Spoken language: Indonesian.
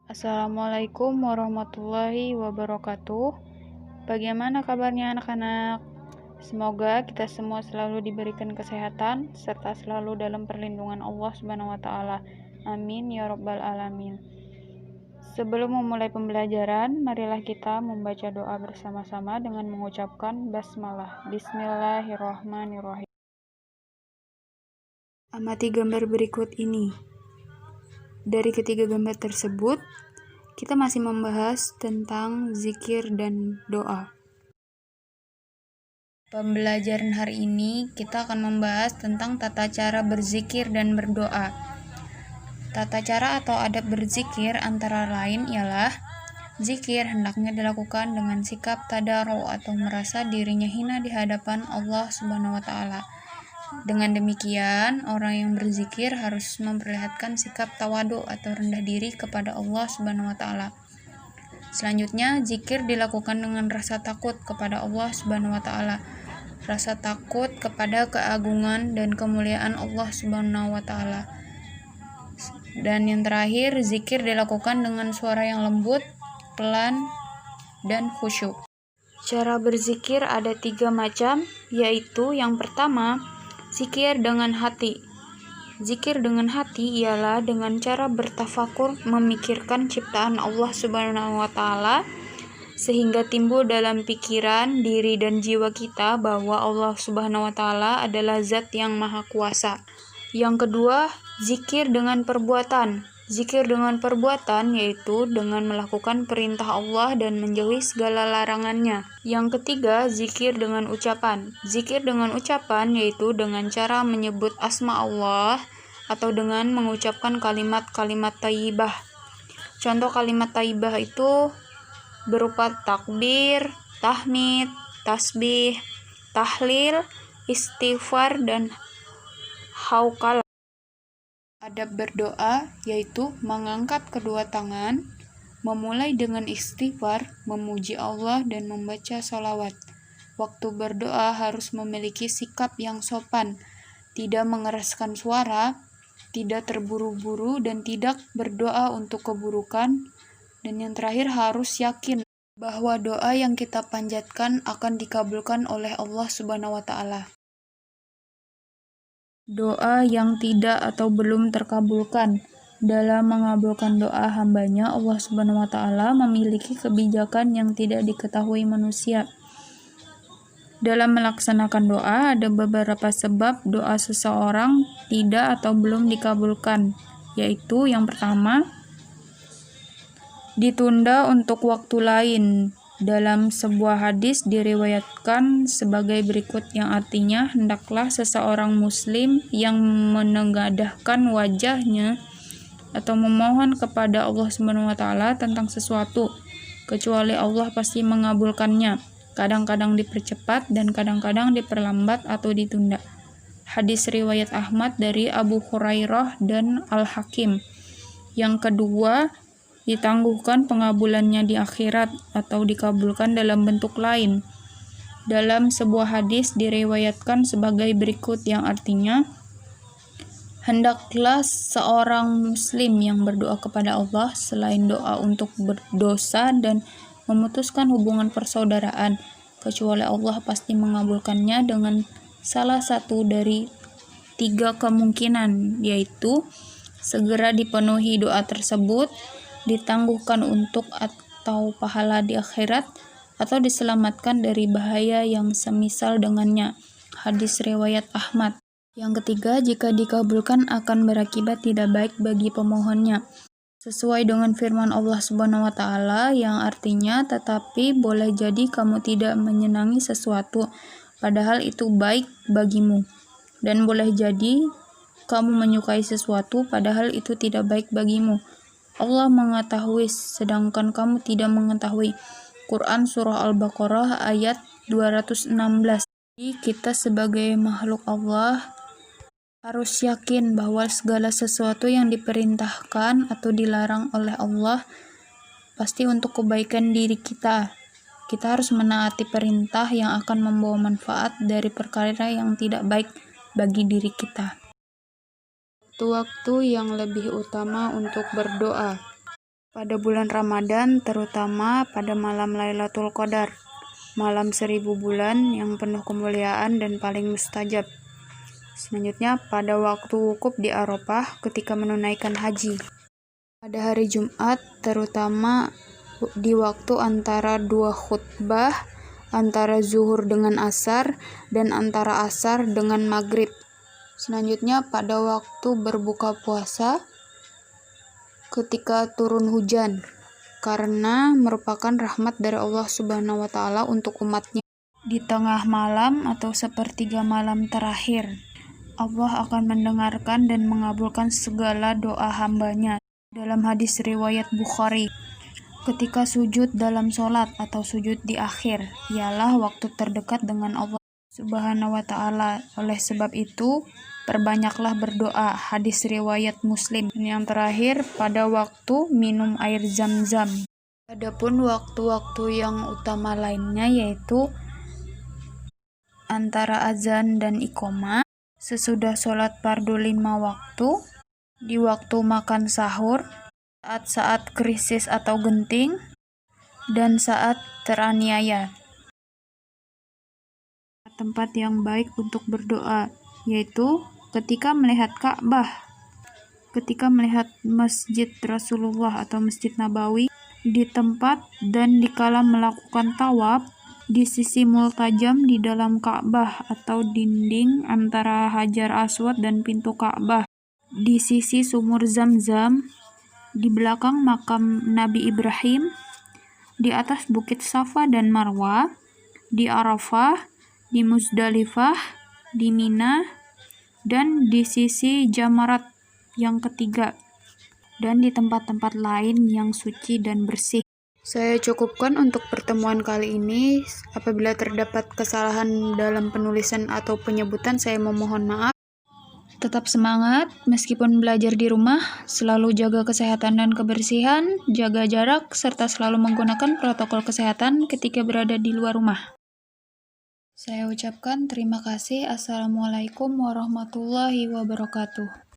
Assalamualaikum warahmatullahi wabarakatuh. Bagaimana kabarnya anak-anak? Semoga kita semua selalu diberikan kesehatan serta selalu dalam perlindungan Allah Subhanahu wa taala. Amin ya rabbal alamin. Sebelum memulai pembelajaran, marilah kita membaca doa bersama-sama dengan mengucapkan basmalah. Bismillahirrahmanirrahim. Amati gambar berikut ini. Dari ketiga gambar tersebut, kita masih membahas tentang zikir dan doa. Pembelajaran hari ini kita akan membahas tentang tata cara berzikir dan berdoa. Tata cara atau adab berzikir antara lain ialah zikir hendaknya dilakukan dengan sikap tadarru atau merasa dirinya hina di hadapan Allah Subhanahu wa taala. Dengan demikian, orang yang berzikir harus memperlihatkan sikap tawadu atau rendah diri kepada Allah Subhanahu wa taala. Selanjutnya, zikir dilakukan dengan rasa takut kepada Allah Subhanahu wa taala. Rasa takut kepada keagungan dan kemuliaan Allah Subhanahu wa taala. Dan yang terakhir, zikir dilakukan dengan suara yang lembut, pelan, dan khusyuk. Cara berzikir ada 3 macam, yaitu yang pertama, zikir dengan hati. Zikir dengan hati ialah dengan cara bertafakur memikirkan ciptaan Allah Subhanahu wa taala sehingga timbul dalam pikiran, diri dan jiwa kita bahwa Allah Subhanahu wa taala adalah zat yang maha kuasa. Yang kedua, zikir dengan perbuatan. Zikir dengan perbuatan yaitu dengan melakukan perintah Allah dan menjauhi segala larangannya. Yang ketiga, zikir dengan ucapan. Zikir dengan ucapan yaitu dengan cara menyebut asma Allah atau dengan mengucapkan kalimat-kalimat thayyibah. Contoh kalimat thayyibah itu berupa takbir, tahmid, tasbih, tahlil, istighfar, dan hauqalah. Adab berdoa yaitu mengangkat kedua tangan, memulai dengan istighfar, memuji Allah, dan membaca sholawat. Waktu berdoa harus memiliki sikap yang sopan, tidak mengeraskan suara, tidak terburu-buru, dan tidak berdoa untuk keburukan. Dan yang terakhir harus yakin bahwa doa yang kita panjatkan akan dikabulkan oleh Allah Subhanahu wa taala. Doa yang tidak atau belum terkabulkan. Dalam mengabulkan doa hambanya, Allah Subhanahu wa taala memiliki kebijakan yang tidak diketahui manusia. Dalam melaksanakan doa, ada beberapa sebab doa seseorang tidak atau belum dikabulkan, yaitu yang pertama, ditunda untuk waktu lain. Dalam sebuah hadis diriwayatkan sebagai berikut yang artinya, hendaklah seseorang muslim yang menengadahkan wajahnya atau memohon kepada Allah Subhanahu wa taala tentang sesuatu, kecuali Allah pasti mengabulkannya. Kadang-kadang dipercepat dan kadang-kadang diperlambat atau ditunda. Hadis riwayat Ahmad dari Abu Hurairah dan Al-Hakim. Yang kedua, ditangguhkan pengabulannya di akhirat atau dikabulkan dalam bentuk lain. Dalam sebuah hadis diriwayatkan sebagai berikut yang artinya, hendaklah seorang muslim yang berdoa kepada Allah selain doa untuk berdosa dan memutuskan hubungan persaudaraan, kecuali Allah pasti mengabulkannya dengan salah satu dari 3 kemungkinan, yaitu segera dipenuhi doa tersebut, ditangguhkan untuk atau pahala di akhirat, atau diselamatkan dari bahaya yang semisal dengannya. Hadis riwayat Ahmad. Yang ketiga, jika dikabulkan akan berakibat tidak baik bagi pemohonnya. Sesuai dengan firman Allah Subhanahu wa taala yang artinya, tetapi boleh jadi kamu tidak menyenangi sesuatu padahal itu baik bagimu, dan boleh jadi kamu menyukai sesuatu padahal itu tidak baik bagimu. Allah mengetahui sedangkan kamu tidak mengetahui. Quran Surah Al-Baqarah ayat 216. Jadi kita sebagai makhluk Allah harus yakin bahwa segala sesuatu yang diperintahkan atau dilarang oleh Allah pasti untuk kebaikan diri kita. Kita harus menaati perintah yang akan membawa manfaat dari perkara yang tidak baik bagi diri kita. Waktu yang lebih utama untuk berdoa. pada bulan Ramadan, terutama pada malam Lailatul Qadar, malam 1000 bulan yang penuh kemuliaan dan paling mustajab. Selanjutnya, pada waktu wukuf di Arafah ketika menunaikan haji. Pada hari Jumat, terutama di waktu antara dua khutbah, antara zuhur dengan asar, dan antara asar dengan maghrib. Selanjutnya, pada waktu berbuka puasa ketika turun hujan, karena merupakan rahmat dari Allah Subhanahu wa Ta'ala untuk umatnya. Di tengah malam atau sepertiga malam terakhir, Allah akan mendengarkan dan mengabulkan segala doa hambanya. Dalam hadis riwayat Bukhari, ketika sujud dalam sholat atau sujud di akhir, ialah waktu terdekat dengan Allah Subhanahu wa Ta'ala. Oleh sebab itu, perbanyaklah berdoa. Hadis riwayat Muslim. Yang terakhir, pada waktu minum air zam-zam. Adapun waktu-waktu yang utama lainnya yaitu antara azan dan iqamah, sesudah sholat fardu 5 waktu, di waktu makan sahur, saat-saat krisis atau genting, dan saat teraniaya. Tempat yang baik untuk berdoa yaitu ketika melihat Ka'bah, ketika melihat Masjid Rasulullah atau Masjid Nabawi, di tempat dan dikala melakukan tawaf di sisi multajam di dalam Ka'bah atau dinding antara Hajar Aswad dan pintu Ka'bah, di sisi sumur Zam-Zam, di belakang makam Nabi Ibrahim, di atas bukit Safa dan Marwah, di Arafah, di Muzdalifah, di Mina, dan di sisi Jamarat yang ketiga, dan di tempat-tempat lain yang suci dan bersih. Saya cukupkan untuk pertemuan kali ini. Apabila terdapat kesalahan dalam penulisan atau penyebutan, saya memohon maaf. Tetap semangat meskipun belajar di rumah, selalu jaga kesehatan dan kebersihan, jaga jarak, serta selalu menggunakan protokol kesehatan ketika berada di luar rumah. Saya ucapkan terima kasih. Assalamualaikum warahmatullahi wabarakatuh.